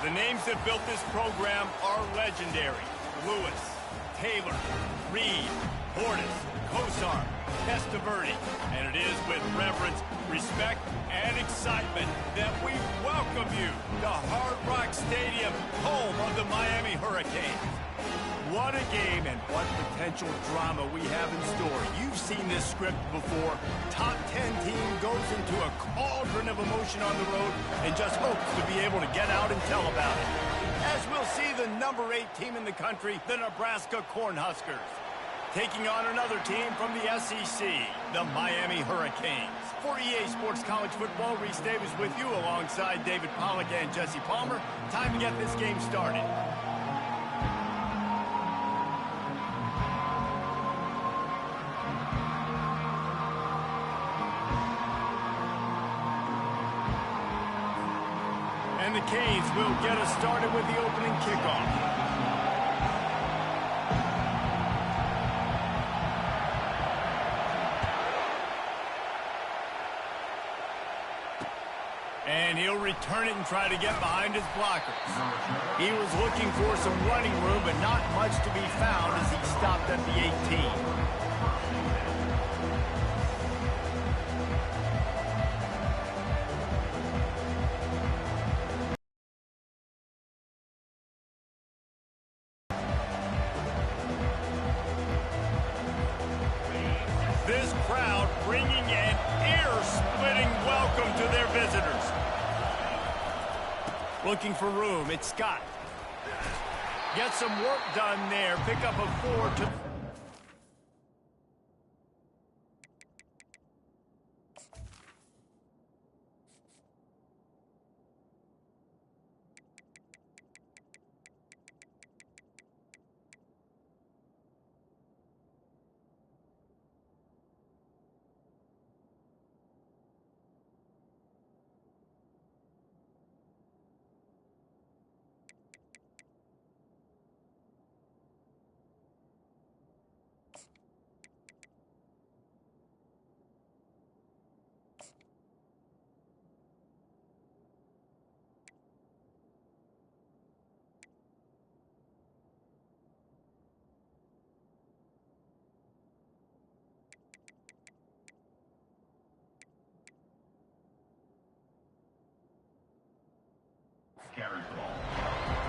The names that built this program are legendary. Lewis, Taylor, Reed, Portis, Kosar, Testaverde. And it is with reverence, respect, and excitement that we welcome you to Hard Rock Stadium, home of the Miami Hurricanes. What a game and what potential drama we have in store. You've seen this script before. Top 10 team goes into a cauldron of emotion on the road and just hopes to be able to get out and tell about it. As we'll see the number 8 team in the country, the Nebraska Cornhuskers, taking on another team from the SEC, the Miami Hurricanes. For EA Sports College Football, Reese Davis with you alongside David Pollack and Jesse Palmer. Time to get this game started. And the Canes will get us started with the opening kickoff. And he'll return it and try to get behind his blockers. He was looking for some running room, but not much to be found as he stopped at the 18. This crowd bringing an ear-splitting welcome to their visitors. Looking for room, it's Scott. Get some work done there. Pick up a 4 to...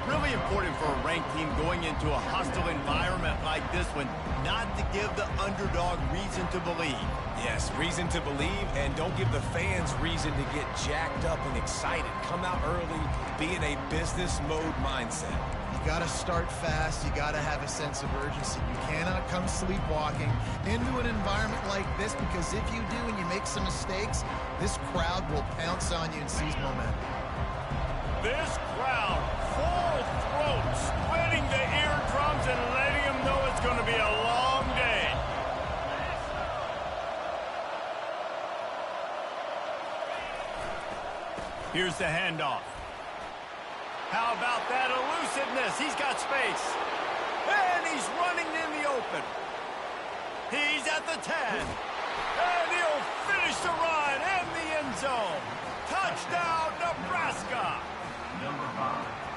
Really important for a ranked team going into a hostile environment like this one, not to give the underdog reason to believe. Yes, reason to believe, and don't give the fans reason to get jacked up and excited. Come out early, be in a business mode mindset. You got to start fast. You got to have a sense of urgency. You cannot come sleepwalking into an environment like this, because if you do and you make some mistakes, this crowd will pounce on you and seize momentum. This crowd, full throat, splitting the eardrums and letting them know it's going to be a long day. Here's the handoff. How about that elusiveness? He's got space. And he's running in the open. He's at the 10. And he'll finish the run in the end zone. Touchdown, Nebraska.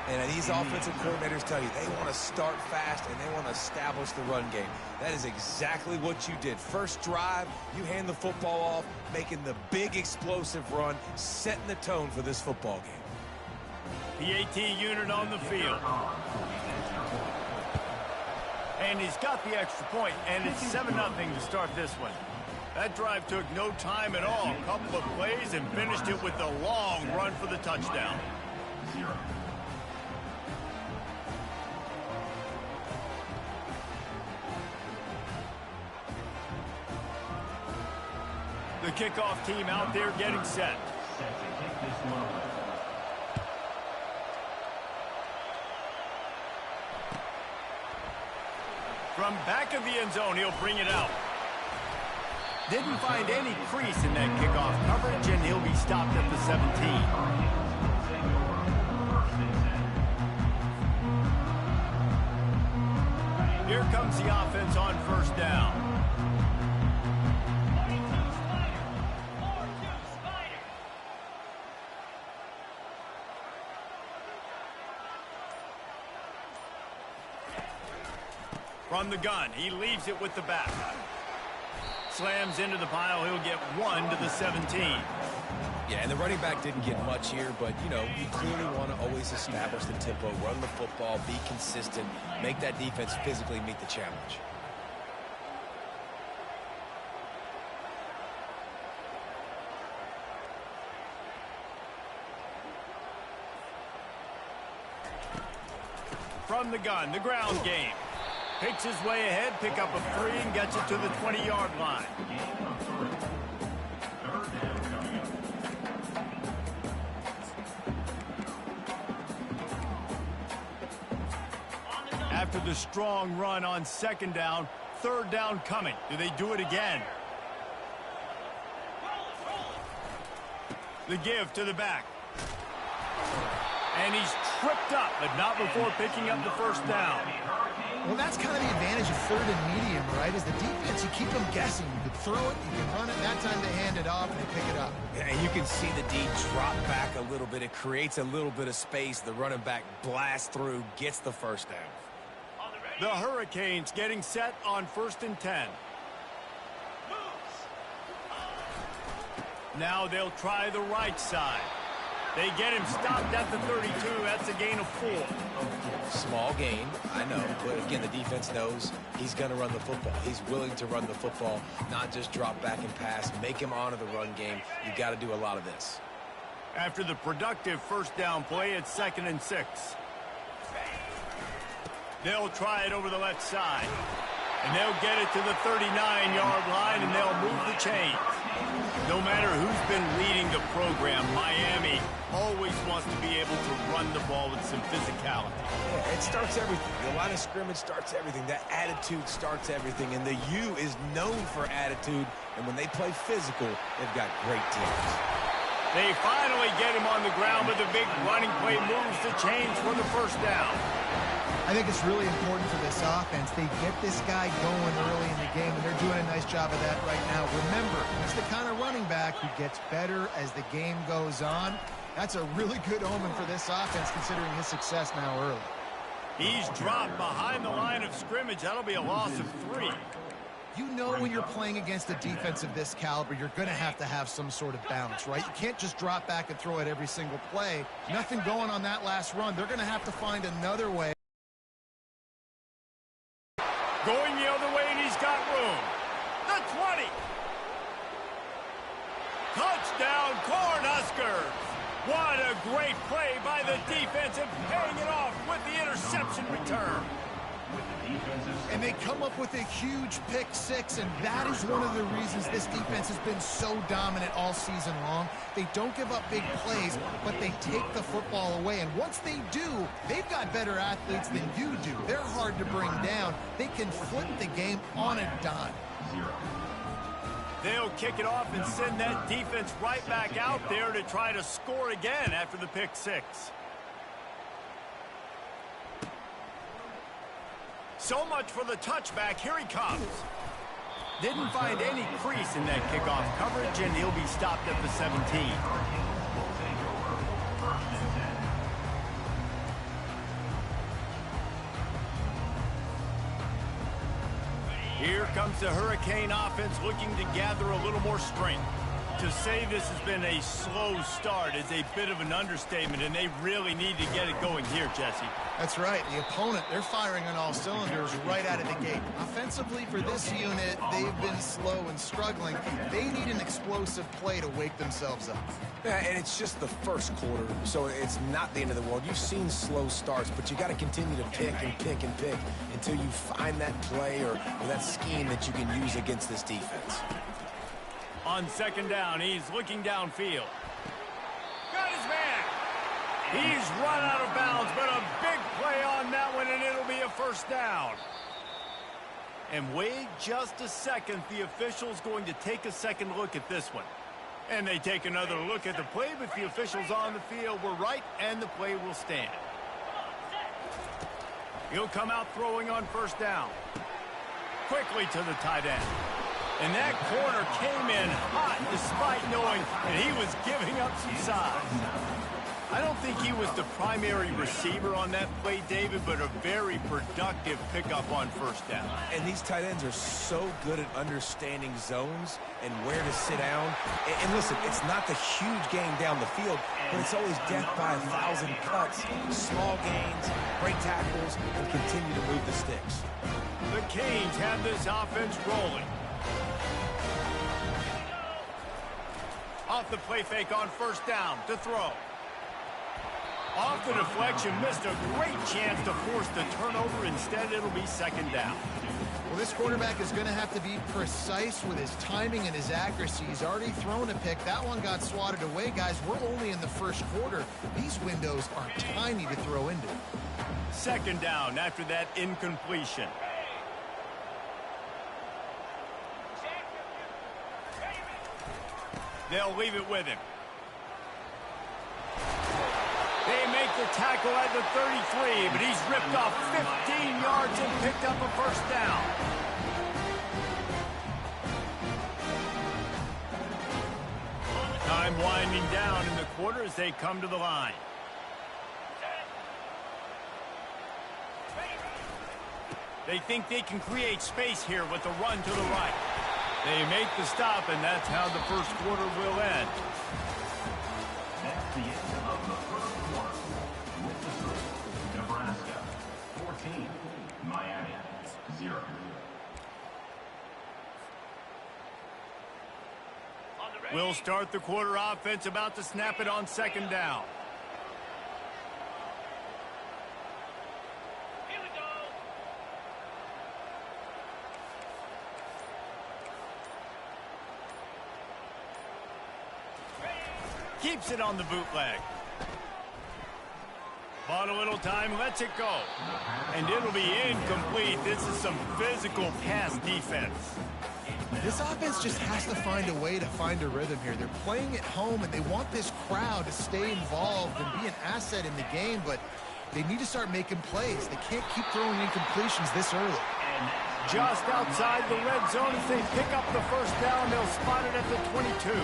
And these offensive coordinators tell you they want to start fast and they want to establish the run game. That is exactly what you did. First drive, you hand the football off, making the big explosive run, setting the tone for this football game. The AT unit on the field. And he's got the extra point, and it's 7-0 to start this one. That drive took no time at all. A couple of plays and finished it with a long run for the touchdown. The kickoff team out there getting set. From back of the end zone, he'll bring it out. Didn't find any crease in that kickoff coverage, and he'll be stopped at the 17. Here comes the offense on first down. From the gun, he leaves it with the back. Slams into the pile. He'll get 1 to the 17. Yeah, and the running back didn't get much here, but, you know, you clearly want to always establish the tempo, run the football, be consistent, make that defense physically meet the challenge. From the gun, the ground game. Picks his way ahead, pick up a 3, and gets it to the 20-yard line. After the strong run on 2nd down, 3rd down coming. Do they do it again? The give to the back. And he's tripped up, but not before picking up the 1st down. Well, that's kind of the advantage of 3rd and medium, right? Is the defense, you keep them guessing. You can throw it, you can run it. That time they hand it off and they pick it up. And you can see the D drop back a little bit. It creates a little bit of space. The running back blasts through, gets the 1st down. The Hurricanes getting set on 1st and 10. Now they'll try the right side. They get him stopped at the 32. That's a gain of 4. Small gain, I know, but again, the defense knows he's going to run the football. He's willing to run the football, not just drop back and pass, make him honor the run game. You've got to do a lot of this. After the productive 1st down play, it's 2nd and 6. They'll try it over the left side. And they'll get it to the 39-yard line, and they'll move the chains. No matter who's been leading the program, Miami always wants to be able to run the ball with some physicality. Yeah, it starts everything. The line of scrimmage starts everything. That attitude starts everything. And the U is known for attitude. And when they play physical, they've got great teams. They finally get him on the ground, but the big running play moves the chains for the 1st down. I think it's really important for this offense. They get this guy going early in the game, and they're doing a nice job of that right now. Remember, he's the kind of running back who gets better as the game goes on. That's a really good omen for this offense, considering his success now early. He's dropped behind the line of scrimmage. That'll be a loss of 3. You know when you're playing against a defense of this caliber, you're going to have some sort of balance, right? You can't just drop back and throw it every single play. Nothing going on that last run. They're going to have to find another way. Going the other way, and he's got room. The 20. Touchdown, Cornhuskers. What a great play by the defense and paying it off with the interception return. And they come up with a huge pick 6, and that is one of the reasons this defense has been so dominant all season long. They don't give up big plays, but they take the football away. And once they do, they've got better athletes than you do. They're hard to bring down. They can flip the game on a dime. They'll kick it off and send that defense right back out there to try to score again after the pick 6. So much for the touchback. Here he comes. Didn't find any crease in that kickoff coverage, and he'll be stopped at the 17. Here comes the Hurricane offense looking to gather a little more strength. To say this has been a slow start is a bit of an understatement, and they really need to get it going here, Jesse. That's right. The opponent, they're firing on all cylinders right out of the gate. Offensively, for this unit, they've been slow and struggling. They need an explosive play to wake themselves up. Yeah, and it's just the 1st quarter, so it's not the end of the world. You've seen slow starts, but you got to continue to pick and pick and pick until you find that play or that scheme that you can use against this defense. On 2nd down, he's looking downfield. Got his man. He's run out of bounds, but a big play on that one, and it'll be a 1st down. And wait just a second. The official's going to take a second look at this one. And they take another look at the play, but the officials on the field were right, and the play will stand. He'll come out throwing on 1st down. Quickly to the tight end. And that corner came in hot despite knowing that he was giving up some size. I don't think he was the primary receiver on that play, David, but a very productive pickup on first down. And these tight ends are so good at understanding zones and where to sit down. And listen, it's not the huge gain down the field, but it's always death by 1,000 cuts, small gains, break tackles, and continue to move the sticks. The Canes have this offense rolling. Off the play fake on first down to throw. Off the deflection, missed a great chance to force the turnover. Instead, it'll be second down. Well, this quarterback is going to have to be precise with his timing and his accuracy. He's already thrown a pick. That one got swatted away, guys. We're only in the first quarter. These windows are tiny to throw into. Second down after that incompletion. They'll leave it with him. They make the tackle at the 33, but he's ripped off 15 yards and picked up a first down. Time winding down in the quarter as they come to the line. They think they can create space here with a run to the right. They make the stop, and that's how the first quarter will end. That's the end of the first quarter. With the score, Nebraska 14, Miami 0. We'll start the quarter offense, about to snap it on second down. Keeps it on the bootleg. Bought a little time, lets it go. And it'll be incomplete. This is some physical pass defense. This offense just has to find a way to find a rhythm here. They're playing at home, and they want this crowd to stay involved and be an asset in the game, but they need to start making plays. They can't keep throwing incompletions this early. Just outside the red zone as they pick up the first down. They'll spot it at the 22.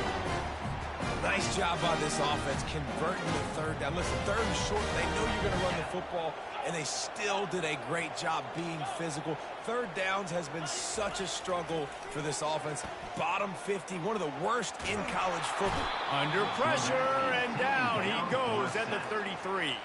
Nice job by this offense converting the third down. Listen, third and short, they know you're going to run the football, and they still did a great job being physical. Third downs has been such a struggle for this offense. Bottom 50, one of the worst in college football. Under pressure, and down he goes at the 33.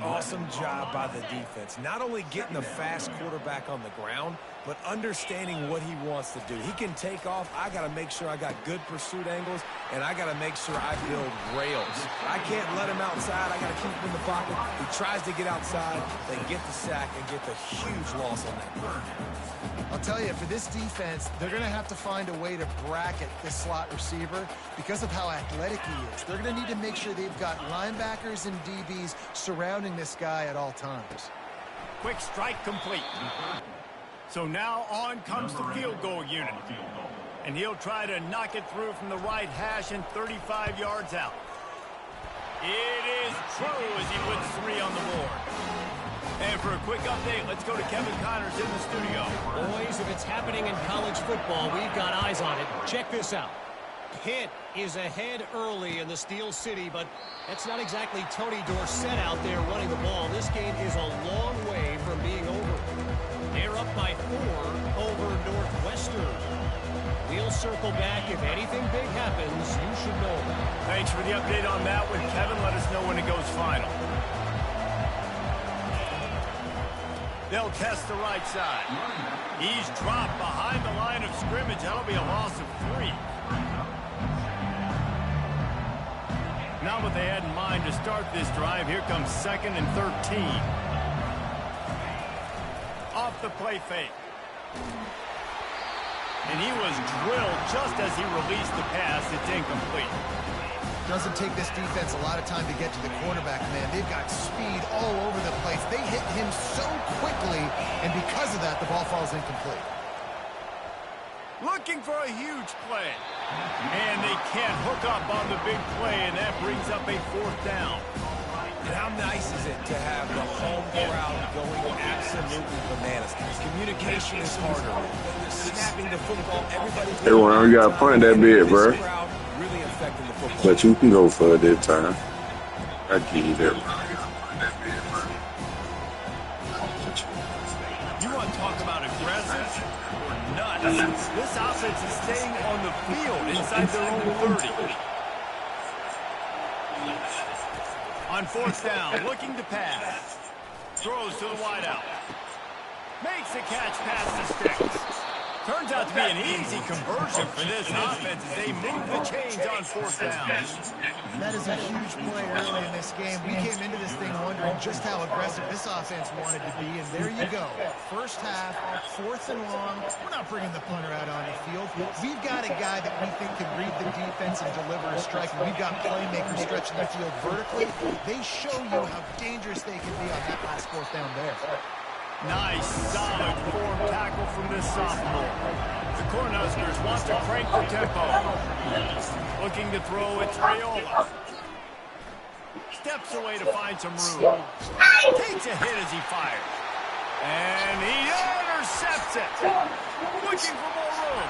Awesome job by the defense. Not only getting the fast quarterback on the ground, but understanding what he wants to do. He can take off. I got to make sure I got good pursuit angles, and I got to make sure I build rails. I can't let him outside. I got to keep him in the pocket. He tries to get outside. They get the sack and get the huge loss on that play. I'll tell you, for this defense, they're going to have to find a way to bracket this slot receiver because of how athletic he is. They're going to need to make sure they've got linebackers and DBs surrounding this guy at all times. Quick strike complete. So now on comes the field goal unit. And he'll try to knock it through from the right hash and 35 yards out. It is true as he puts 3 on the board. And for a quick update, let's go to Kevin Connors in the studio. Boys, if it's happening in college football, we've got eyes on it. Check this out. Pitt is ahead early in the Steel City, but that's not exactly Tony Dorsett out there running the ball. This game is a long way from being over. They're up by 4 over Northwestern. We'll circle back. If anything big happens, you should know about it. Thanks for the update on that one, Kevin. Let us know when it goes final. They'll test the right side. He's dropped behind the line of scrimmage. That'll be a loss of 3. Not what they had in mind to start this drive. Here comes 2nd and 13. Off the play fake. And he was drilled just as he released the pass. It's incomplete. Doesn't take this defense a lot of time to get to the quarterback, man. They've got speed all over the place. They hit him so quickly, and because of that, the ball falls incomplete. Looking for a huge play. And they can't hook up on the big play, and that brings up a 4th down. And how nice is it to have the home crowd going absolutely bananas? Communication is harder. Snapping the football, everybody. Everyone, you got to punt that bit, bro. Really affecting the football. But you can go for it this time. I need it. You want to talk about aggressive or nuts? This offense is staying on the field inside their own 30. On fourth down, looking to pass. Throws to the wideout. Makes a catch past the sticks. Turns out to be an easy conversion for this offense as they move the chains on fourth down. That is a huge play early in this game. We came into this thing wondering just how aggressive this offense wanted to be, and there you go. First half, fourth and long. We're not bringing the punter out on the field. We've got a guy that we think can read the defense and deliver a strike. We've got playmakers stretching the field vertically. They show you how dangerous they can be on that last fourth down there. Nice, solid form tackle from this sophomore. The Cornhuskers want to crank the tempo. Looking to throw, it's Raiola. Steps away to find some room. Takes a hit as he fires. And he intercepts it. Looking for more room.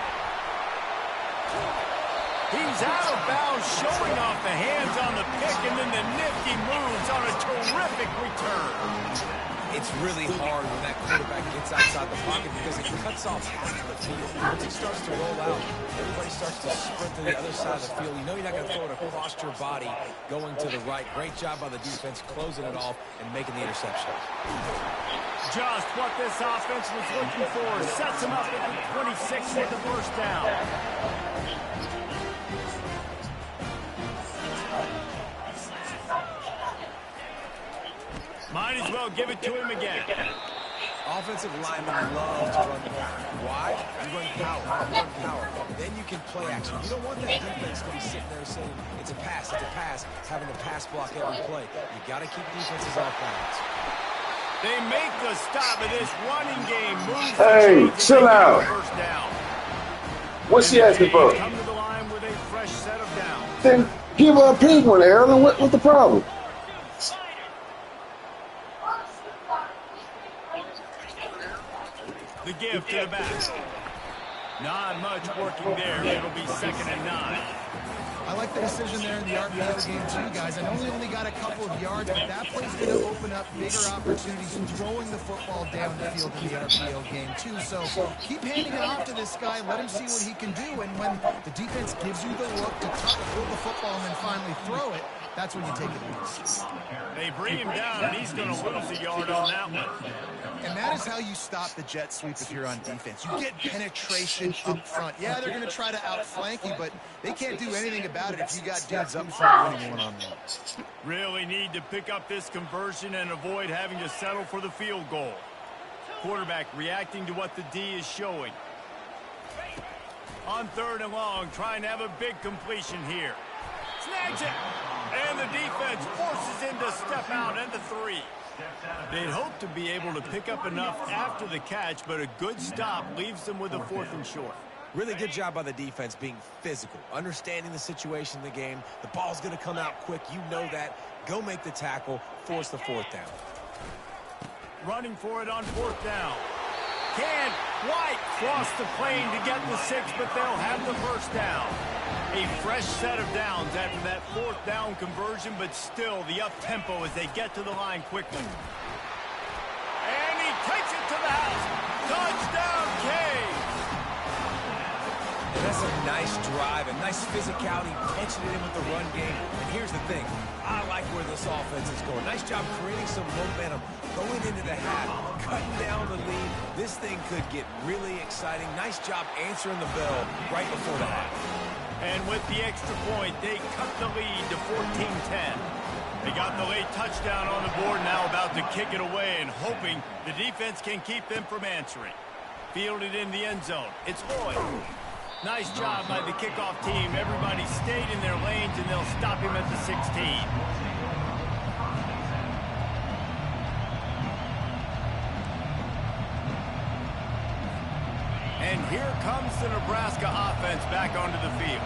He's out of bounds, showing off the hands on the pick, and then the nifty moves on a terrific return. It's really hard when that quarterback gets outside the pocket because it cuts off half of the field. Once he starts to roll out, everybody starts to sprint to the other side of the field. You know you're not going to throw it across your body going to the right. Great job by the defense closing it off and making the interception. Just what this offense was looking for. Sets him up at the 26 with the first down. Might as well give it to him again. Offensive linemen love to run the ball. Why? You run power. Then you can play action. You don't want that defense to be sitting there saying, it's a pass, having to pass block every play. You got to keep defenses off balance. They make the stop of this running game. Moves Hey, chill out. First down. What's she asking for? Come to the line with a fresh set of downs. Then give her a pink one, Aaron. What's the problem? The give to the back. Not much working there. It'll be 2nd and 9. I like the decision there in the RPO game too, guys. I know we only got a couple of yards, but that play's going to open up bigger opportunities throwing the football down the field in the RPO game too. So keep handing it off to this guy. Let him see what he can do. And when the defense gives you the look to hold the football and then finally throw it, that's when you take it easy. They bring him down, and he's going to lose a yard on that one. And that is how you stop the jet sweep if you're on defense. You get penetration up front. Yeah, they're going to try to outflank you, but they can't do anything about it if you got dudes up front winning one-on-one. Really need to pick up this conversion and avoid having to settle for the field goal. Quarterback reacting to what the D is showing. On 3rd and long, trying to have a big completion here. Snags it, and the defense forces him to step out at the 3. They'd hope to be able to pick up enough after the catch, but a good stop leaves them with a 4th and short. Really good job by the defense being physical, understanding the situation in the game. The ball's going to come out quick. You know that. Go make the tackle, force the 4th down. Running for it on 4th down. Can White cross the plane to get the 6, but they'll have the first down. A fresh set of downs after that 4th down conversion, but still the up-tempo as they get to the line quickly. And he takes it to the house. Touchdown, Cade. And that's a nice drive, a nice physicality, punching it in with the run game. And here's the thing. I like where this offense is going. Nice job creating some momentum, going into the half, cutting down the lead. This thing could get really exciting. Nice job answering the bell right before the half. And with the extra point, they cut the lead to 14-10. They got the late touchdown on the board, now about to kick it away and hoping the defense can keep them from answering. Fielded in the end zone. It's Lloyd. Nice job by the kickoff team. Everybody stayed in their lanes, and they'll stop him at the 16. And here comes the Nebraska offense back onto the field.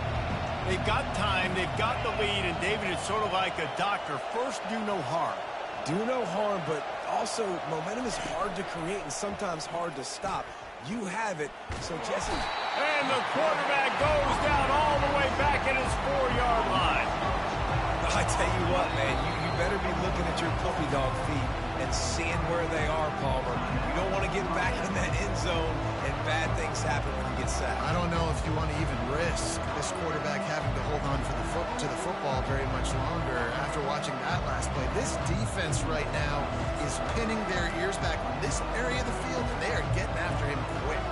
They've got time, they've got the lead, and David is sort of like a doctor. First, do no harm. Do no harm, but also momentum is hard to create and sometimes hard to stop. You have it, so Jesse. And the quarterback goes down all the way back at his 4-yard line. I tell you what, man, you better be looking at your puppy dog feet and seeing where they are, Palmer. You don't want to get back in that end zone and bad things happen when you get sacked. I don't know if you want to even risk this quarterback having to hold on to the football very much longer after watching that last play. This defense right now is pinning their ears back on this area of the field, and they are getting after him quick.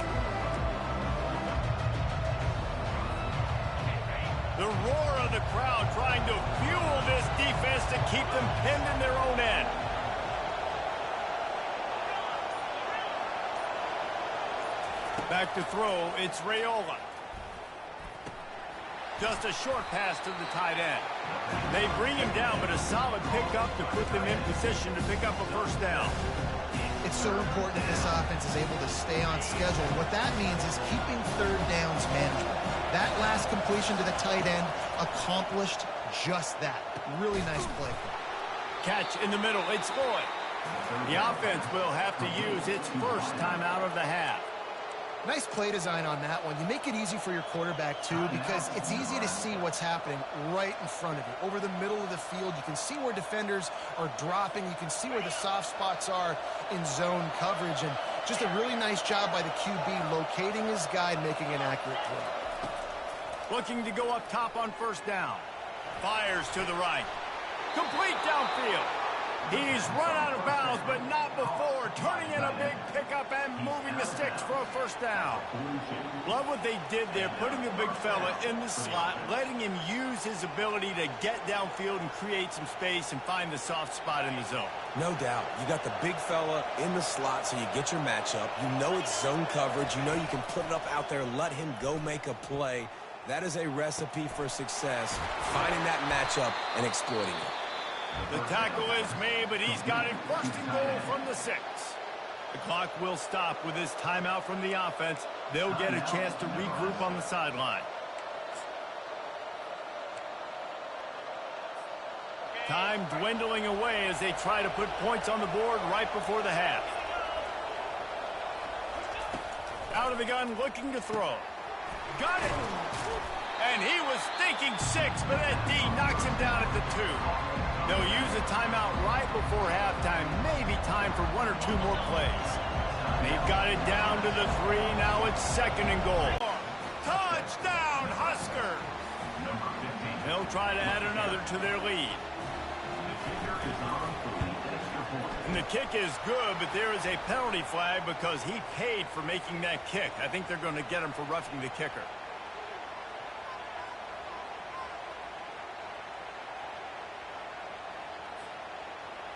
The roar of the crowd trying to fuel this defense to keep them pinned in their own end. Back to throw, it's Raiola. Just a short pass to the tight end. They bring him down, but a solid pickup to put them in position to pick up a first down. It's so important that this offense is able to stay on schedule. What that means is keeping third downs manageable. That last completion to the tight end accomplished just that. Really nice play. Catch in the middle, it's Lloyd. The offense will have to use its first timeout of the half. Nice play design on that one. You make it easy for your quarterback, too, because it's easy to see what's happening right in front of you. Over the middle of the field, you can see where defenders are dropping. You can see where the soft spots are in zone coverage. And just a really nice job by the QB locating his guy and making an accurate play. Looking to go up top on first down. Fires to the right. Complete downfield. He's run out of bounds, but not before. Turning in a big pickup and moving the sticks for a first down. Love what they did there, putting the big fella in the slot, letting him use his ability to get downfield and create some space and find the soft spot in the zone. No doubt. You got the big fella in the slot, so you get your matchup. You know it's zone coverage. You know you can put it up out there, let him go make a play. That is a recipe for success, finding that matchup and exploiting it. The tackle is made, but he's got it first and goal from the 6. The clock will stop with this timeout from the offense. They'll get a chance to regroup on the sideline. Time dwindling away as they try to put points on the board right before the half. Out of the gun, looking to throw. Got it! And he was thinking 6, but that D knocks him down at the 2. They'll use a timeout right before halftime. Maybe time for 1 or 2 more plays. They've got it down to the 3. Now it's second and goal. Touchdown, Husker! They'll try to add another to their lead. And the kick is good, but there is a penalty flag because he paid for making that kick. I think they're going to get him for roughing the kicker.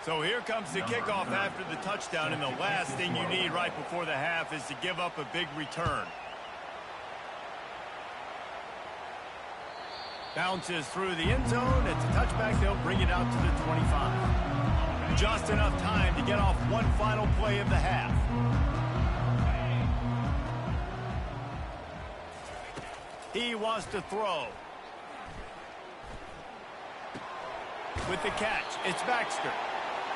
So here comes the kickoff after the touchdown, and the last thing you need right before the half is to give up a big return. Bounces through the end zone. It's a touchback. They'll bring it out to the 25. Just enough time to get off one final play of the half. He wants to throw. With the catch, it's Baxter.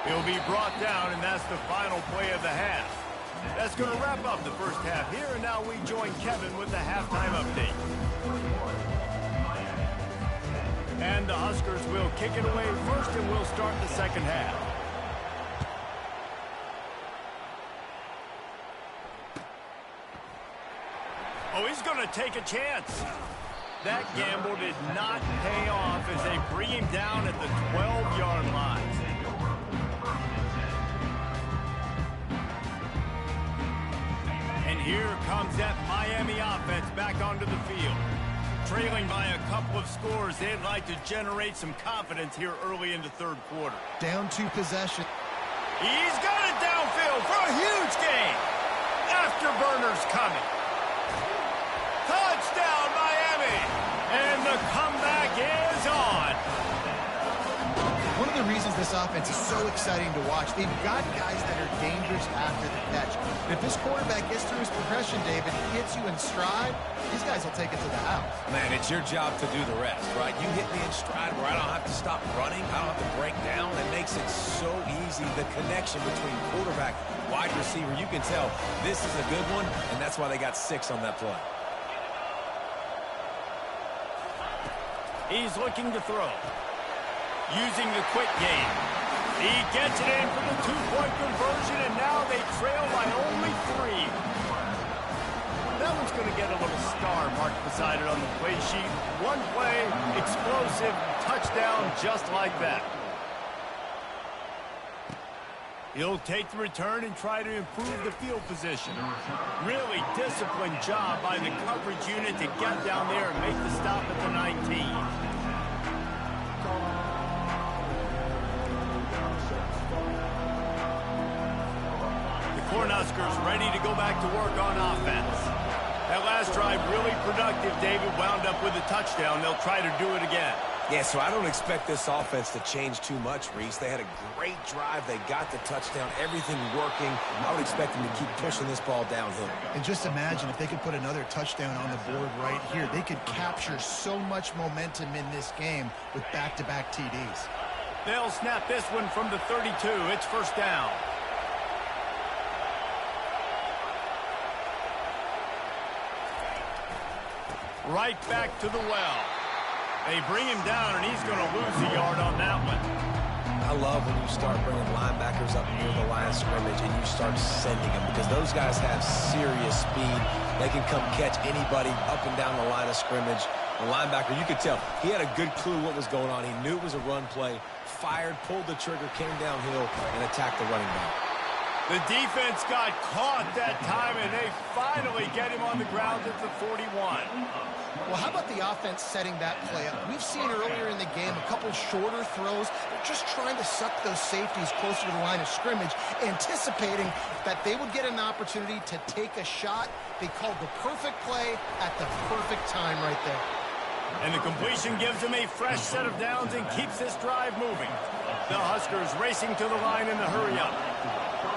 He'll be brought down, and that's the final play of the half. That's going to wrap up the first half here, and now we join Kevin with the halftime update. And the Huskers will kick it away first, and we'll start the second half. Oh, he's going to take a chance. That gamble did not pay off as they bring him down at the 12-yard line. And here comes that Miami offense back onto the field. Trailing by a couple of scores, they'd like to generate some confidence here early in the third quarter. Down 2 possession. He's got it downfield for a huge gain. Afterburners coming. Touchdown, Miami! And the comeback is on. One of the reasons this offense is so exciting to watch, they've got guys that are dangerous after the catch. And if this quarterback gets through his progression, David, hits you in stride, these guys will take it to the house. Man, it's your job to do the rest, right? You hit me in stride where I don't have to stop running. I don't have to break down. It makes it so easy. The connection between quarterback, wide receiver, you can tell this is a good one, and that's why they got 6 on that play. He's looking to throw. using the quick game. He gets it in for the two-point conversion, and now they trail by only 3. That one's going to get a little star marked beside it on the play sheet. One play, explosive, touchdown just like that. He'll take the return and try to improve the field position. Really disciplined job by the coverage unit to get down there and make the stop at the 19. The Cornhuskers ready to go back to work on offense. That last drive really productive, David, wound up with a touchdown. They'll try to do it again. Yeah, so I don't expect this offense to change too much, Reese. They had a great drive. They got the touchdown. Everything working. I would expect them to keep pushing this ball downhill. And just imagine if they could put another touchdown on the board right here. They could capture so much momentum in this game with back-to-back TDs. They'll snap this one from the 32. It's first down. Right back to the well. They bring him down, and he's going to lose a yard on that one. I love when you start bringing linebackers up near the line of scrimmage and you start sending them, because those guys have serious speed. They can come catch anybody up and down the line of scrimmage. The linebacker, you could tell, he had a good clue what was going on. He knew it was a run play, fired, pulled the trigger, came downhill, and attacked the running back. The defense got caught that time, and they finally get him on the ground at the 41. Well, how about the offense setting that play up? We've seen earlier in the game a couple shorter throws. They're just trying to suck those safeties closer to the line of scrimmage, anticipating that they would get an opportunity to take a shot. They called the perfect play at the perfect time right there. And the completion gives them a fresh set of downs and keeps this drive moving. The Huskers racing to the line in the hurry-up.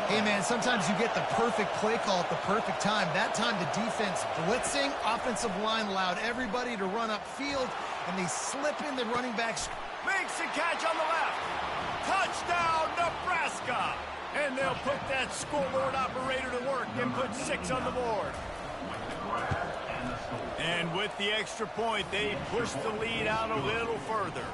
Hey, man, sometimes you get the perfect play call at the perfect time. That time the defense blitzing, offensive line allowed everybody to run upfield, and they slip in the running backs. Makes the catch on the left. Touchdown, Nebraska! And they'll put that scoreboard operator to work and put 6 on the board. And with the extra point, they push the lead out a little further.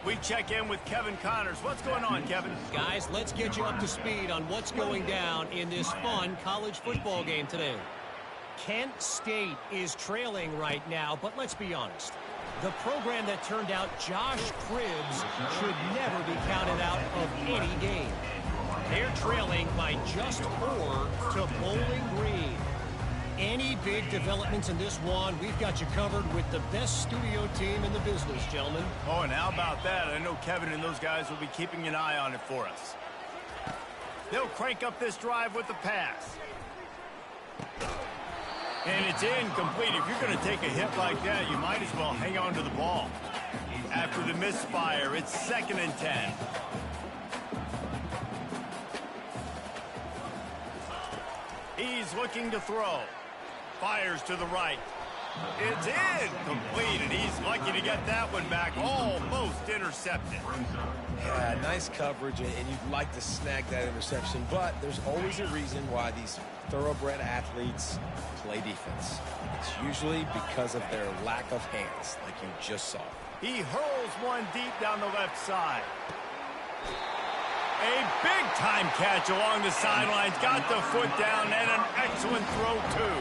We check in with Kevin Connors. What's going on, Kevin? Guys, let's get you up to speed on what's going down in this fun college football game today. Kent State is trailing right now, but let's be honest. The program that turned out Josh Cribbs should never be counted out of any game. They're trailing by just 4 to Bowling Green. Any big developments in this one, we've got you covered with the best studio team in the business, gentlemen. Oh, and how about that? I know Kevin and those guys will be keeping an eye on it for us. They'll crank up this drive with the pass. And it's incomplete. If you're going to take a hit like that, you might as well hang on to the ball. After the misfire, it's 2nd and 10. He's looking to throw. Fires to the right. It's incomplete, and he's lucky to get that one back. Almost intercepted. Yeah, nice coverage, and you'd like to snag that interception, but there's always a reason why these thoroughbred athletes play defense. It's usually because of their lack of hands, like you just saw. He hurls one deep down the left side. A big-time catch along the sidelines. Got the foot down, and an excellent throw, too.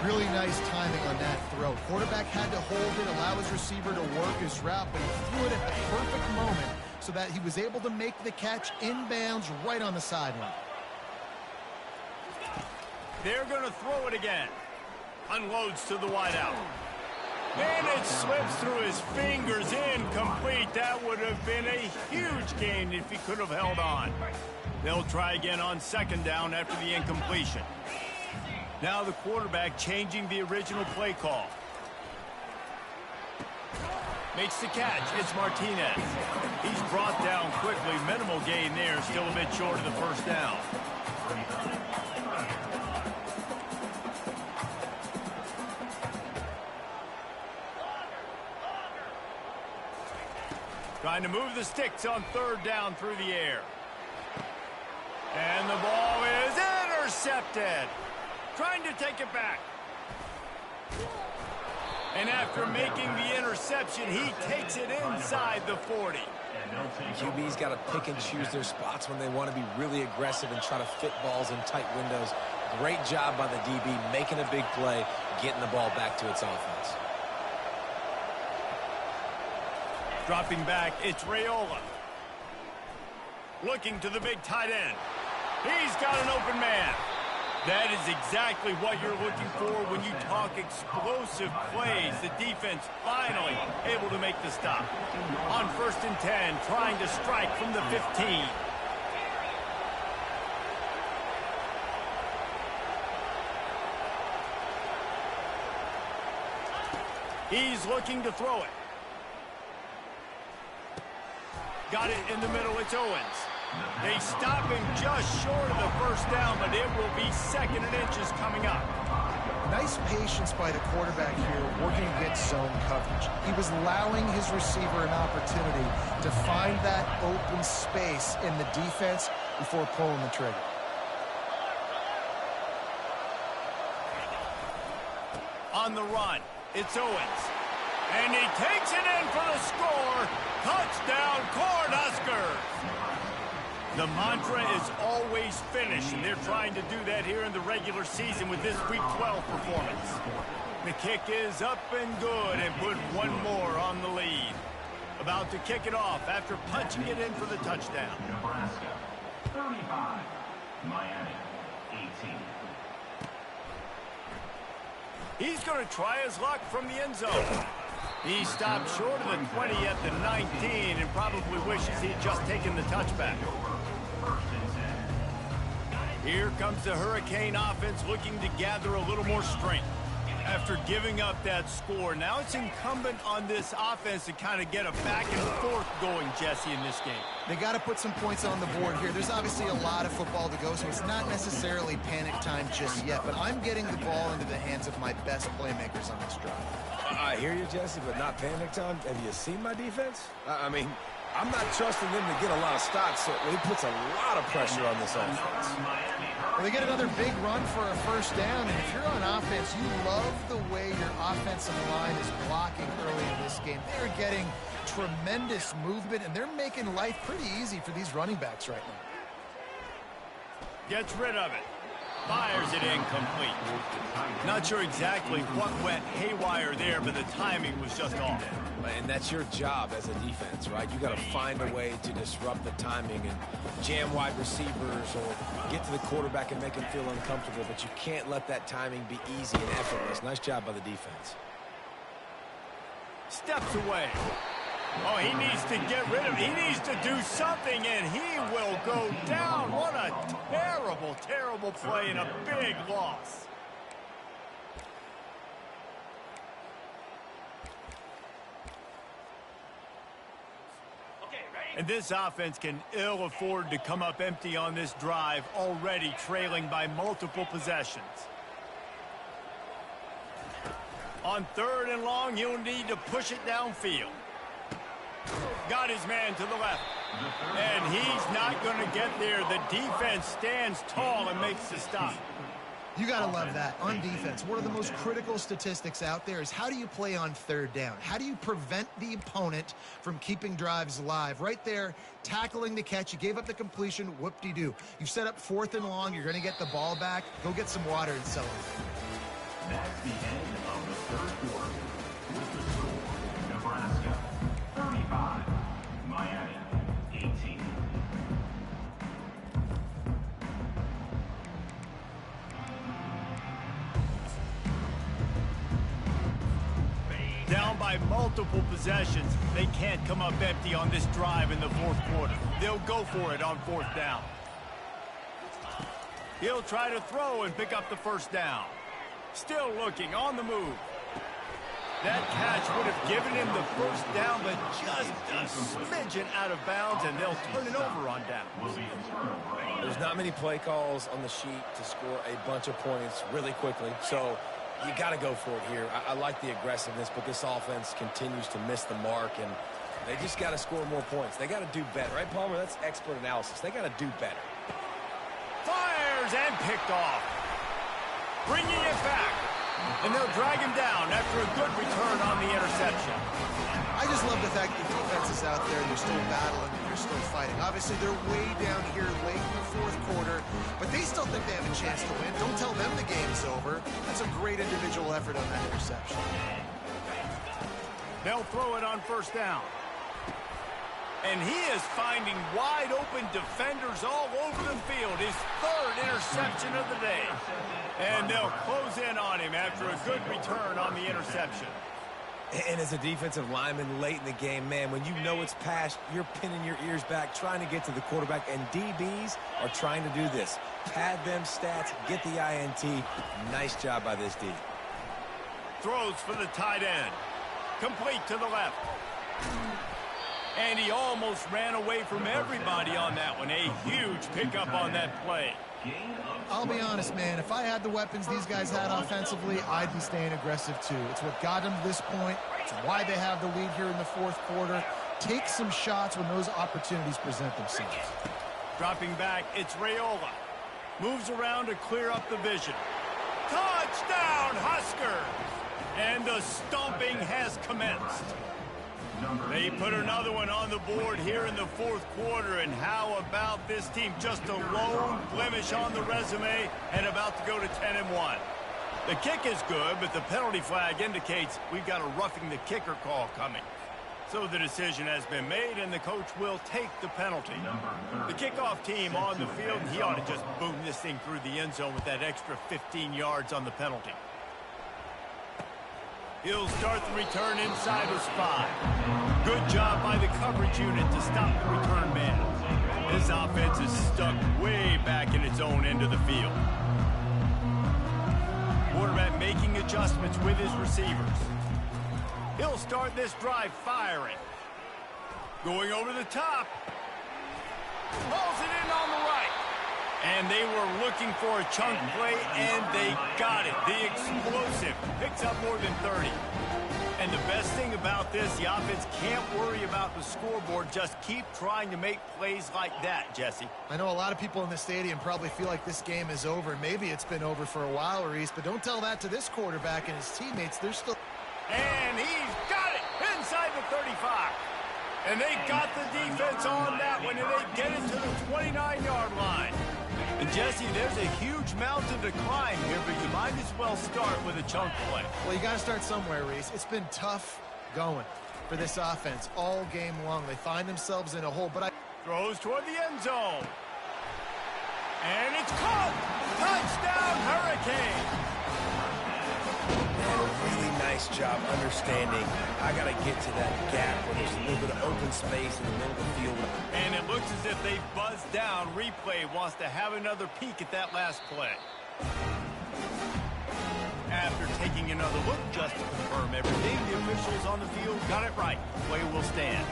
Really nice timing on that throw. Quarterback had to hold it, allow his receiver to work his route, but he threw it at the perfect moment so that he was able to make the catch inbounds right on the sideline. They're going to throw it again. Unloads to the wideout. And it slips through his fingers, incomplete. That would have been a huge gain if he could have held on. They'll try again on 2nd down after the incompletion. Now the quarterback changing the original play call. Makes the catch. It's Martinez. He's brought down quickly. Minimal gain there. Still a bit short of the first down. Trying to move the sticks on 3rd down through the air. And the ball is intercepted. Trying to take it back. And after making the interception, he takes it inside the 40. QB's got to pick and choose their spots when they want to be really aggressive and try to fit balls in tight windows. Great job by the DB making a big play, getting the ball back to its offense. Dropping back, it's Raiola. Looking to the big tight end. He's got an open man. That is exactly what you're looking for when you talk explosive plays. The defense finally able to make the stop. On 1st and 10, trying to strike from the 15. He's looking to throw it. Got it in the middle, it's Owens. They stop him just short of the first down, but it will be 2nd and inches coming up. Nice patience by the quarterback here, working against zone coverage. He was allowing his receiver an opportunity to find that open space in the defense before pulling the trigger. On the run, it's Owens. And he takes it in for the score. Touchdown, Cornhuskers! The mantra is always finish, and they're trying to do that here in the regular season with this Week 12 performance. The kick is up and good and put one more on the lead. About to kick it off after punching it in for the touchdown. Nebraska, 35. Miami, 18. He's going to try his luck from the end zone. He stopped short of the 20 at the 19 and probably wishes he'd just taken the touchback. Here comes the Hurricane offense looking to gather a little more strength. After giving up that score, now it's incumbent on this offense to kind of get a back and forth going, Jesse, in this game. They got to put some points on the board here. There's obviously a lot of football to go, so it's not necessarily panic time just yet, but I'm getting the ball into the hands of my best playmakers on this drive. I hear you, Jesse, but not panic time. Have you seen my defense? I mean, I'm not trusting them to get a lot of stops, so he puts a lot of pressure on this offense. Well, they get another big run for a first down, and if you're on offense, you love the way your offensive line is blocking early in this game. They're getting tremendous movement, and they're making life pretty easy for these running backs right now. Gets rid of it. Fires it incomplete. Not sure exactly what went haywire there, but the timing was just off. And that's your job as a defense, right? You got to find a way to disrupt the timing and jam wide receivers or get to the quarterback and make him feel uncomfortable, but you can't let that timing be easy and effortless. Nice job by the defense. Steps away. Oh, he needs to get rid of it. He needs to do something, and he will go down. What a terrible, terrible play and a big loss. And this offense can ill afford to come up empty on this drive, already trailing by multiple possessions. On 3rd and long, he'll need to push it downfield. Got his man to the left. And he's not going to get there. The defense stands tall and makes the stop. You got to love that. On defense, one of the most critical statistics out there is how do you play on 3rd down? How do you prevent the opponent from keeping drives alive? Right there, tackling the catch. You gave up the completion. Whoop-de-doo. You set up 4th and long. You're going to get the ball back. Go get some water and celebrate. That's the end of the 3rd quarter. With the score, Nebraska, 35. Miami, 18. Down by multiple possessions, they can't come up empty on this drive in the 4th quarter. They'll go for it on 4th down. He'll try to throw and pick up the first down. Still looking, on the move. That catch would have given him the first down, but just a smidgen out of bounds, and they'll turn it over on down. There's not many play calls on the sheet to score a bunch of points really quickly, so you got to go for it here. I like the aggressiveness, but this offense continues to miss the mark, and they just got to score more points. They got to do better, right, Palmer? That's expert analysis. They got to do better. Fires and picked off. Bringing it back. And they'll drag him down after a good return on the interception. I just love the fact that the defense is out there, they're still battling, and they're still fighting. Obviously, they're way down here late in the fourth quarter, but they still think they have a chance to win. Don't tell them the game's over. That's a great individual effort on that interception. They'll throw it on first down. And he is finding wide-open defenders all over the field. His third interception of the day. And they'll close in on him after a good return on the interception. And as a defensive lineman late in the game, man, when you know it's past, you're pinning your ears back, trying to get to the quarterback, and DBs are trying to do this. Pad them stats, get the INT. Nice job by this D. Throws for the tight end. Complete to the left. And he almost ran away from everybody on that one. A huge pickup on that play. I'll be honest, man. If I had the weapons these guys had offensively, I'd be staying aggressive too. It's what got them to this point. It's why they have the lead here in the fourth quarter. Take some shots when those opportunities present themselves. Dropping back, it's Raiola. Moves around to clear up the vision. Touchdown, Huskers! And the stomping has commenced. They put another one on the board here in the fourth quarter, and how about this team? Just a lone blemish on the resume and about to go to 10-1. The kick is good, but the penalty flag indicates we've got a roughing the kicker call coming. So the decision has been made, and the coach will take the penalty. The kickoff team on the field, he ought to just boom this thing through the end zone with that extra 15 yards on the penalty. He'll start the return inside his 5. Good job by the coverage unit to stop the return man. This offense is stuck way back in its own end of the field. Quarterback making adjustments with his receivers. He'll start this drive firing. Going over the top. Pulls it in on the right. And they were looking for a chunk play, and they got it. The explosive picks up more than 30. And the best thing about this, the offense can't worry about the scoreboard. Just keep trying to make plays like that, Jesse. I know a lot of people in the stadium probably feel like this game is over. Maybe it's been over for a while, Reese, but don't tell that to this quarterback and his teammates. They're still... And he's got it inside the 35. And they got the defense on that one, and they get it to the 29-yard line. And, Jesse, there's a huge mountain to climb here, but you might as well start with a chunk play. Well, you got to start somewhere, Reese. It's been tough going for this offense all game long. They find themselves in a hole, but Throws toward the end zone. And it's caught! Touchdown, Hurricane! And a really nice job understanding I got to get to that gap where there's a little bit of open space in the middle of the field. And it looks as if they buzzed down. Replay wants to have another peek at that last play. After taking another look just to confirm everything, the officials on the field got it right. Play will stand.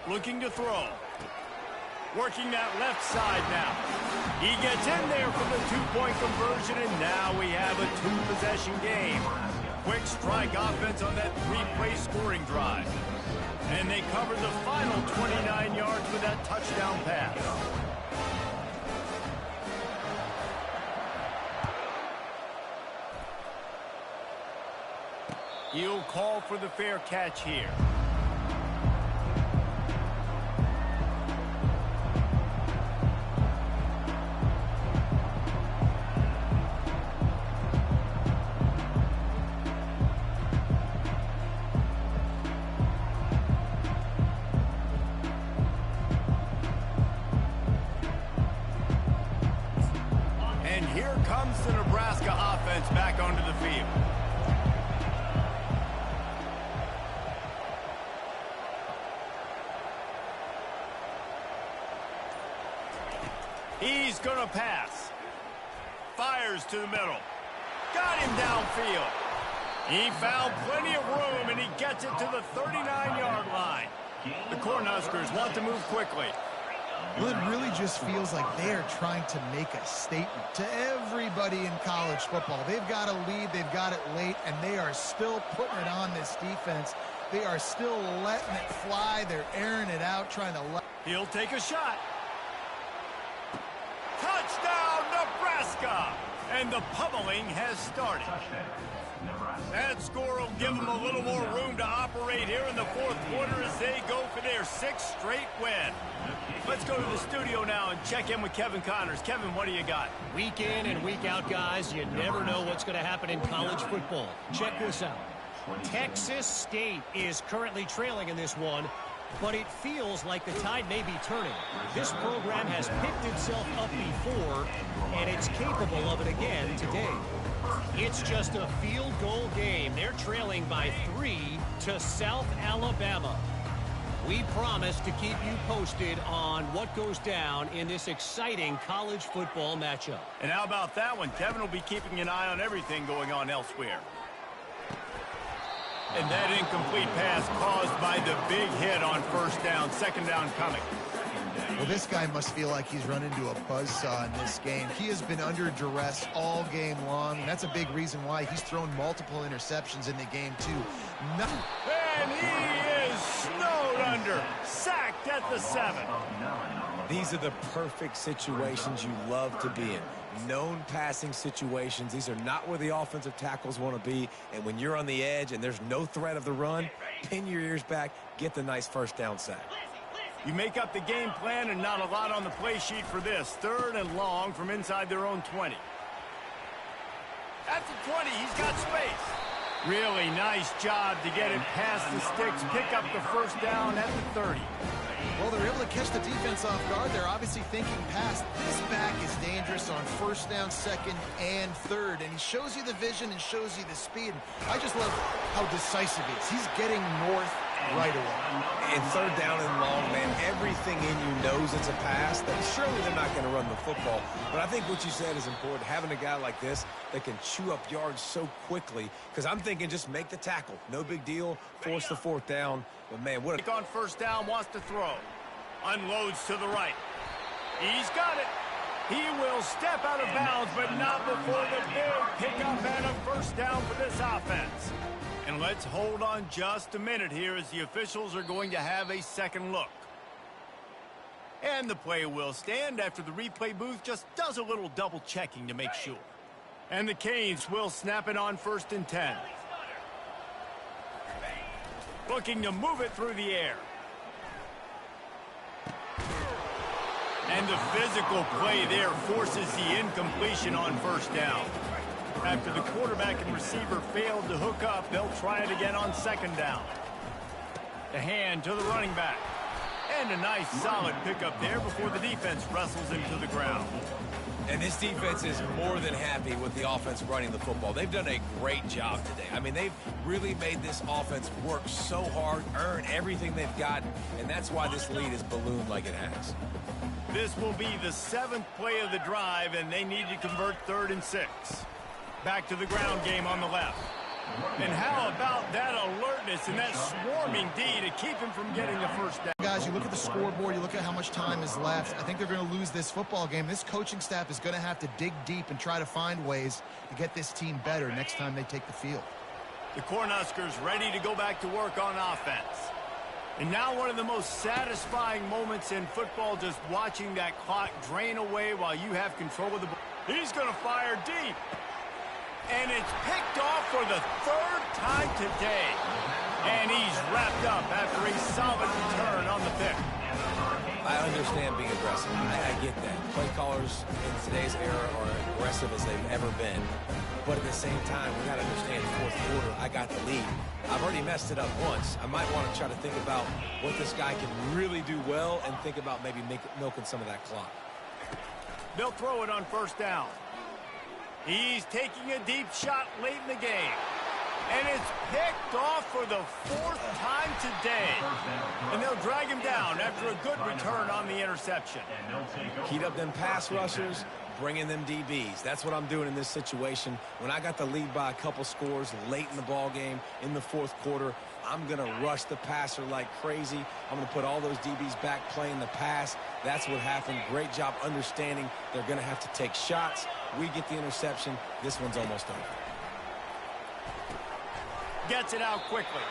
Looking to throw. Working that left side now. He gets in there for the two-point conversion, and now we have a two-possession game. Quick strike offense on that three-play scoring drive. And they cover the final 29 yards with that touchdown pass. He'll call for the fair catch here. Comes the Nebraska offense back onto the field. He's going to pass. Fires to the middle. Got him downfield. He found plenty of room, and he gets it to the 39-yard line. The Cornhuskers want to move quickly. Well, it really just feels like they are trying to make a statement to everybody in college football. They've got a lead, they've got it late, and they are still putting it on this defense. They are still letting it fly. They're airing it out, trying to... He'll take a shot. Touchdown, Nebraska. And the pummeling has started. That score will give them a little more room to operate here in the fourth quarter as they go for their 6th straight win. Let's go to the studio now and check in with Kevin Connors. Kevin, what do you got? Week in and week out, guys, you never know what's going to happen in college football. Check this out. Texas State is currently trailing in this one, but it feels like the tide may be turning. This program has picked itself up before, and it's capable of it again today. It's just a field goal game. They're trailing by 3 to South Alabama. We promise to keep you posted on what goes down in this exciting college football matchup. And how about that one? Kevin will be keeping an eye on everything going on elsewhere. And that incomplete pass caused by the big hit on first down. Second down coming. Well, this guy must feel like he's run into a buzzsaw in this game. He has been under duress all game long, and that's a big reason why he's thrown multiple interceptions in the game, too. And he is snowed under. Sacked at the 7. These are the perfect situations you love to be in. Known passing situations. These are not where the offensive tackles want to be. And when you're on the edge and there's no threat of the run, pin your ears back, get the nice first down sack. You make up the game plan and not a lot on the play sheet for this. 3rd and long from inside their own 20. At the 20, he's got space. Really nice job to get it past the sticks, pick up the first down at the 30. Well, they're able to catch the defense off guard. They're obviously thinking pass. This back is dangerous on first down, 2nd, and 3rd. And he shows you the vision and shows you the speed. And I just love how decisive he is. He's getting north right away. And 3rd down and long, man, everything in you knows it's a pass. Surely they're not going to run the football. But I think what you said is important. Having a guy like this that can chew up yards so quickly. Because I'm thinking just make the tackle. No big deal. Force the 4th down. But, man, what a... On first down, wants to throw. Unloads to the right. He's got it. He will step out of bounds, but not before the big pickup and a first down for this offense. And let's hold on just a minute here as the officials are going to have a second look. And the play will stand after the replay booth just does a little double checking to make sure. And the Canes will snap it on 1st and 10. Looking to move it through the air. And the physical play there forces the incompletion on first down. After the quarterback and receiver failed to hook up, they'll try it again on 2nd down. The hand to the running back. And a nice solid pickup there before the defense wrestles him to the ground. And this defense is more than happy with the offense running the football. They've done a great job today. I mean, they've really made this offense work so hard, earn everything they've got, and that's why this lead is ballooned like it has. This will be the 7th play of the drive, and they need to convert 3rd and 6. Back to the ground game on the left. And how about that alertness and that swarming D to keep him from getting the first down? Guys, you look at the scoreboard, you look at how much time is left. I think they're going to lose this football game. This coaching staff is going to have to dig deep and try to find ways to get this team better next time they take the field. The Cornhuskers ready to go back to work on offense. And now one of the most satisfying moments in football, just watching that clock drain away while you have control of the ball. He's going to fire deep. And it's picked off for the 3rd time today. And he's wrapped up after a solid return on the pick. I understand being aggressive. I get that. Play callers in today's era are aggressive as they've ever been. But at the same time, we got to understand, 4th quarter, I got the lead. I've already messed it up once. I might want to try to think about what this guy can really do well and think about maybe milking some of that clock. They'll throw it on first down. He's taking a deep shot late in the game. And it's picked off for the 4th time today. And they'll drag him down after a good return on the interception. Heat up them pass rushers, bring in them DBs. That's what I'm doing in this situation. When I got the lead by a couple scores late in the ball game in the 4th quarter, I'm going to rush the passer like crazy. I'm going to put all those DBs back playing the pass. That's what happened. Great job understanding they're going to have to take shots. We get the interception. This one's almost over. Gets it out quickly.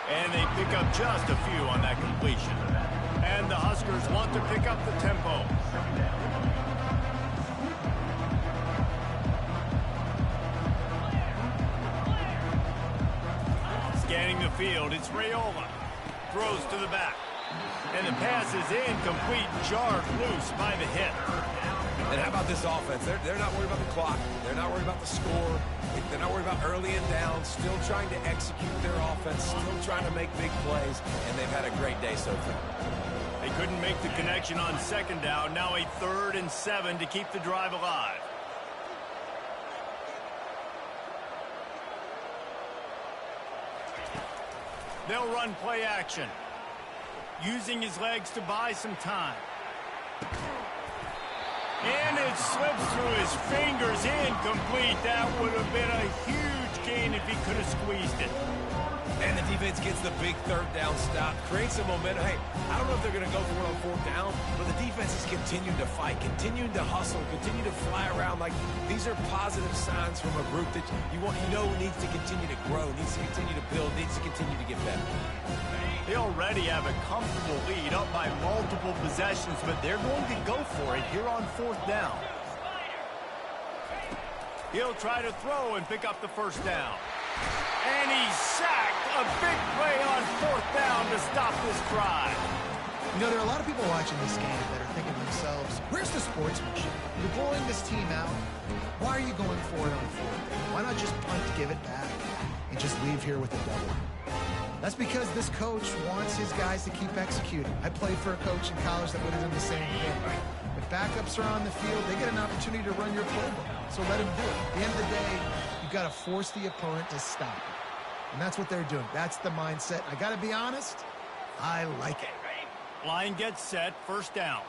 And they pick up just a few on that completion. And the Huskers want to pick up the tempo. field. It's Raiola. Throws to the back. And the pass is incomplete, jarred loose by the hit. And how about this offense? They're not worried about the clock. They're not worried about the score. They're not worried about early and down. Still trying to execute their offense. Still trying to make big plays. And they've had a great day so far. They couldn't make the connection on second down. Now a 3rd and 7 to keep the drive alive. They'll run play action, using his legs to buy some time. And it slips through his fingers, incomplete. That would have been a huge gain if he could have squeezed it. And the defense gets the big 3rd down stop, creates some momentum. Hey, I don't know if they're going to go for it on 4th down, but the defense is continuing to fight, continuing to hustle, continue to fly around. Like, these are positive signs from a group that you know needs to continue to grow, needs to continue to build, needs to continue to get better. They already have a comfortable lead up by multiple possessions, but they're going to go for it here on 4th down. He'll try to throw and pick up the 1st down. And he's sacked. A big play on 4th down to stop this drive. You know, there are a lot of people watching this game that are thinking to themselves, where's the sportsmanship? You're blowing this team out. Why are you going for it on 4th down? Why not just punt, give it back, and just leave here with a double? That's because this coach wants his guys to keep executing. I played for a coach in college that would have done the same thing. If backups are on the field, they get an opportunity to run your playbook. So let them do it. At the end of the day, you've got to force the opponent to stop it. And that's what they're doing. That's the mindset. I got to be honest, I like it. Line gets set, 1st down.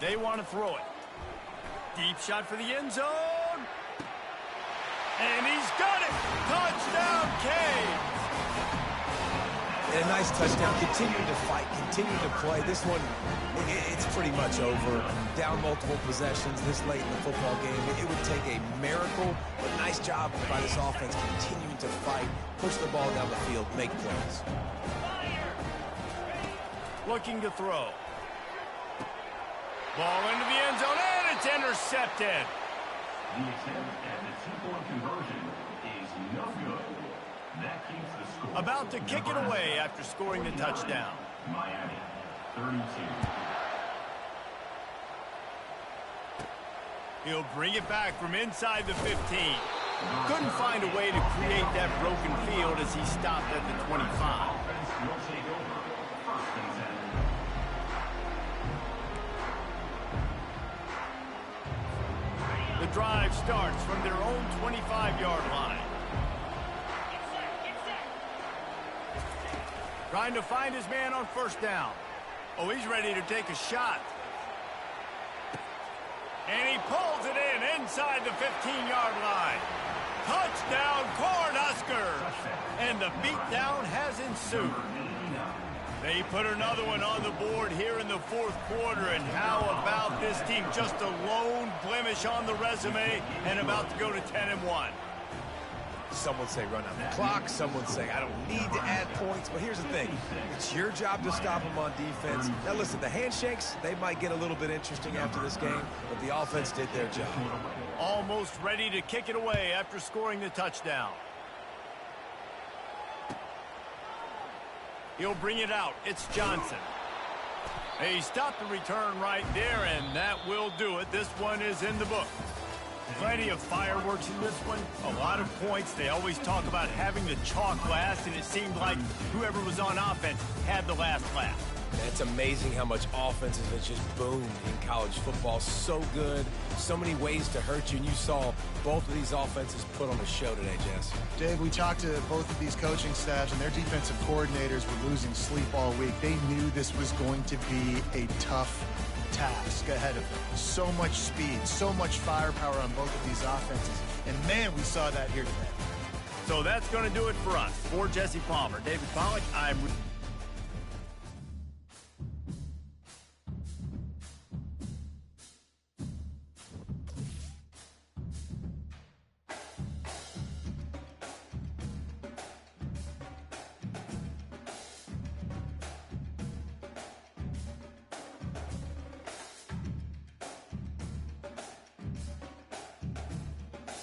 They want to throw it. Deep shot for the end zone. And he's got it. Touchdown, Canes. And a nice touchdown. Continuing to fight, continuing to play. This one, it's pretty much over. Down multiple possessions this late in the football game. It would take a miracle, but nice job by this offense continuing to fight, push the ball down the field, make plays. Looking to throw. Ball into the end zone, and it's intercepted. The attempt at the 2-point conversion is no good. That keeps the score. About to kick it away after scoring the touchdown. Miami, 32. He'll bring it back from inside the 15. Couldn't find a way to create that broken field as he stopped at the 25. Offense will take over. 1st and 10. The drive starts from their own 25-yard line. Trying to find his man on 1st down. Oh, he's ready to take a shot. And he pulls it in inside the 15-yard line. Touchdown, Cornhuskers! And the beatdown has ensued. They put another one on the board here in the 4th quarter, and how about this team? Just a lone blemish on the resume and about to go to 10-1. Some would say run out the clock. Some would say I don't need to add points. But here's the thing. It's your job to stop them on defense. Now, listen, the handshakes, they might get a little bit interesting after this game, but the offense did their job. Almost ready to kick it away after scoring the touchdown. He'll bring it out. It's Johnson. He stopped the return right there, and that will do it. This one is in the book. Plenty of fireworks in this one. A lot of points. They always talk about having the chalk last, and it seemed like whoever was on offense had the last laugh. It's amazing how much offense has just boomed in college football. So good. So many ways to hurt you. And you saw both of these offenses put on a show today, Jess. Dave, we talked to both of these coaching staffs, and their defensive coordinators were losing sleep all week. They knew this was going to be a tough task ahead of them. So much speed, so much firepower on both of these offenses. And, man, we saw that here today. So that's going to do it for us. For Jesse Palmer, David Pollack, I'm...